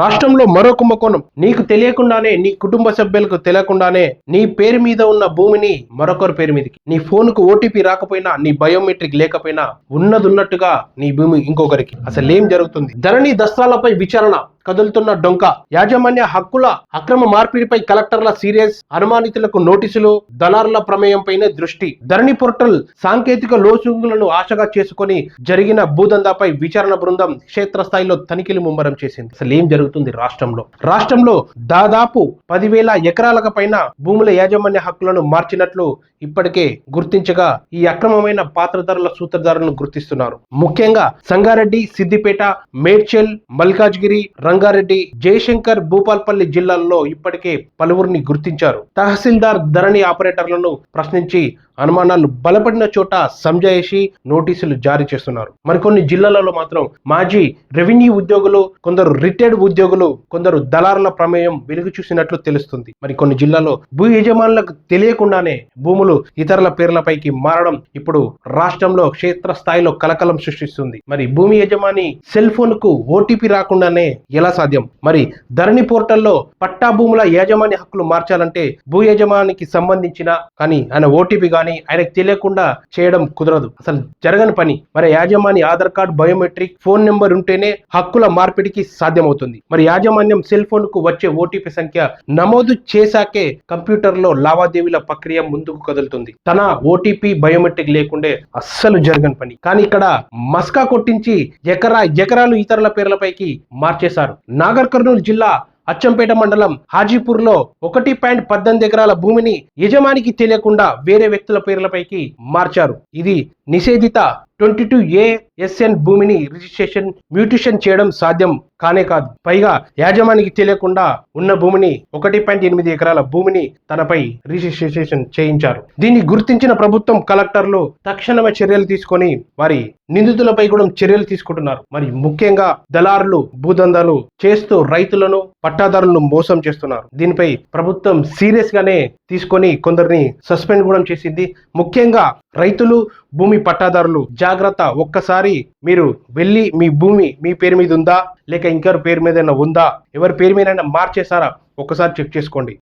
రాష్ట్రంలో మరో కుంభకోణం. నీకు తెలియకుండానే, నీ కుటుంబ సభ్యులకు తెలియకుండానే నీ పేరు మీద ఉన్న భూమిని మరొకరి పేరు మీదకి, నీ ఫోన్ కు ఓటీపీ రాకపోయినా, నీ బయోమెట్రిక్ లేకపోయినా ఉన్నట్టుగా నీ భూమి ఇంకొకరికి. అసలు ఏం జరుగుతుంది? ధరణి దస్త్రాలపై విచారణ, కదులుతున్న డొంక. యాజమాన్య హక్కుల అక్రమ మార్పిడిపై కలెక్టర్ల సీరియస్, అనుమానితులకు నోటీసులు, దళారుల ప్రమేయంపైనే దృష్టి. ధరణి పోర్టల్ సాంకేతిక లోసుగులను ఆశగా చేసుకుని జరిగిన భూదందాపై విచారణ బృందం క్షేత్రస్థాయిలో తనిఖీలు ముమ్మరం చేసింది. అసలు ఏం జరుగుతుంది రాష్ట్రంలో దాదాపు 10,000 ఎకరాలకు పైన భూముల యాజమాన్య హక్కులను మార్చినట్లు ఇప్పటికే గుర్తించగా, ఈ అక్రమమైన పాత్రధారుల సూత్రధారులను గుర్తిస్తున్నారు. ముఖ్యంగా సంగారెడ్డి, సిద్దిపేట, మేడ్చల్, మల్కాజ్గిరి, రంగారెడ్డి, జయశంకర్, భూపాల్పల్లి జిల్లాల్లో ఇప్పటికే పలువురిని గుర్తించారు. తహసీల్దార్ ధరణి ఆపరేటర్లను ప్రశ్నించి అనుమానాలు బలపడిన చోట సంజాయిషి నోటీసులు జారీ చేస్తున్నారు. మరికొన్ని జిల్లాలలో మాత్రం మాజీ రెవెన్యూ ఉద్యోగులు, కొందరు రిటైర్డ్ ఉద్యోగులు, కొందరు దళారుల ప్రమేయం వెలుగు చూసినట్లు తెలుస్తుంది. మరికొన్ని జిల్లాలో భూ యజమానులకు తెలియకుండానే భూములు ఇతరుల పేర్లపైకి మారడం ఇప్పుడు రాష్ట్రంలో క్షేత్రస్థాయిలో కలకలం సృష్టిస్తుంది. మరి భూమి యజమాని సెల్ ఫోన్ కు ఓటీపీ రాకుండానే ఎలా సాధ్యం? మరి ధరణి పోర్టల్లో పట్టా భూముల యాజమాన్య హక్కులు మార్చాలంటే భూ యజమానికి సంబంధించిన కానీ ఆయన ఓటీపీ కానీ ఆయనకు తెలియకుండా చేయడం కుదరదు, అసలు జరగని పని. మరి యాజమాని Aadhaar card, biometric, phone number ఉంటేనే హక్కుల మార్పిడికి సాధ్యమవుతుంది. మరి యాజమాన్యం సెల్ ఫోన్ కు వచ్చే ఓటీపీ సంఖ్య నమోదు చేశాకే కంప్యూటర్ లో లావాదేవీల ప్రక్రియ ముందుకు కదులుతుంది. తన ఓటీపీ, బయోమెట్రిక్ లేకుండే అస్సలు జరగని పని. కానీ ఇక్కడ మస్కా కొట్టించి ఎకరాలు ఇతరుల పేర్లపైకి మార్చేశారు. నాగర్ కర్నూలు జిల్లా అచ్చంపేట మండలం హాజీపూర్ లో 1.18 ఎకరాల భూమిని యజమానికి తెలియకుండా వేరే వ్యక్తుల పేర్లపైకి మార్చారు. ఇది నిషేధిత 22ASN భూమిని రిజిస్ట్రేషన్, మ్యూటేషన్ చేయడం సాధ్యం కానే కాదు. పైగా యాజమానికి తెలియకుండా ఉన్న భూమిని 1.8 ఎకరాల భూమిని తనపై రిజిస్ట్రేషన్ చేయించారు. దీన్ని గుర్తించిన ప్రభుత్వం, కలెక్టర్లు తక్షణమే చర్యలు తీసుకొని వారి నిందితులపై కూడా చర్యలు తీసుకుంటున్నారు. మరి ముఖ్యంగా దళారులు భూదందాలు చేస్తూ రైతులను, పట్టాదారులను మోసం చేస్తున్నారు. దీనిపై ప్రభుత్వం సీరియస్ గానే తీసుకొని కొందరిని సస్పెండ్ కూడా చేసింది. ముఖ్యంగా రైతులు, భూమి పట్టాదారులు జాగ్రత్త. ఒక్కసారి మీరు వెళ్ళి మీ భూమి మీ పేరు మీద ఉందా, లేక ఇంకెవరి పేరు మీద ఉందా, ఎవరి పేరు మీద మార్చేసారా, ఒక్కసారి చెక్ చేసుకోండి.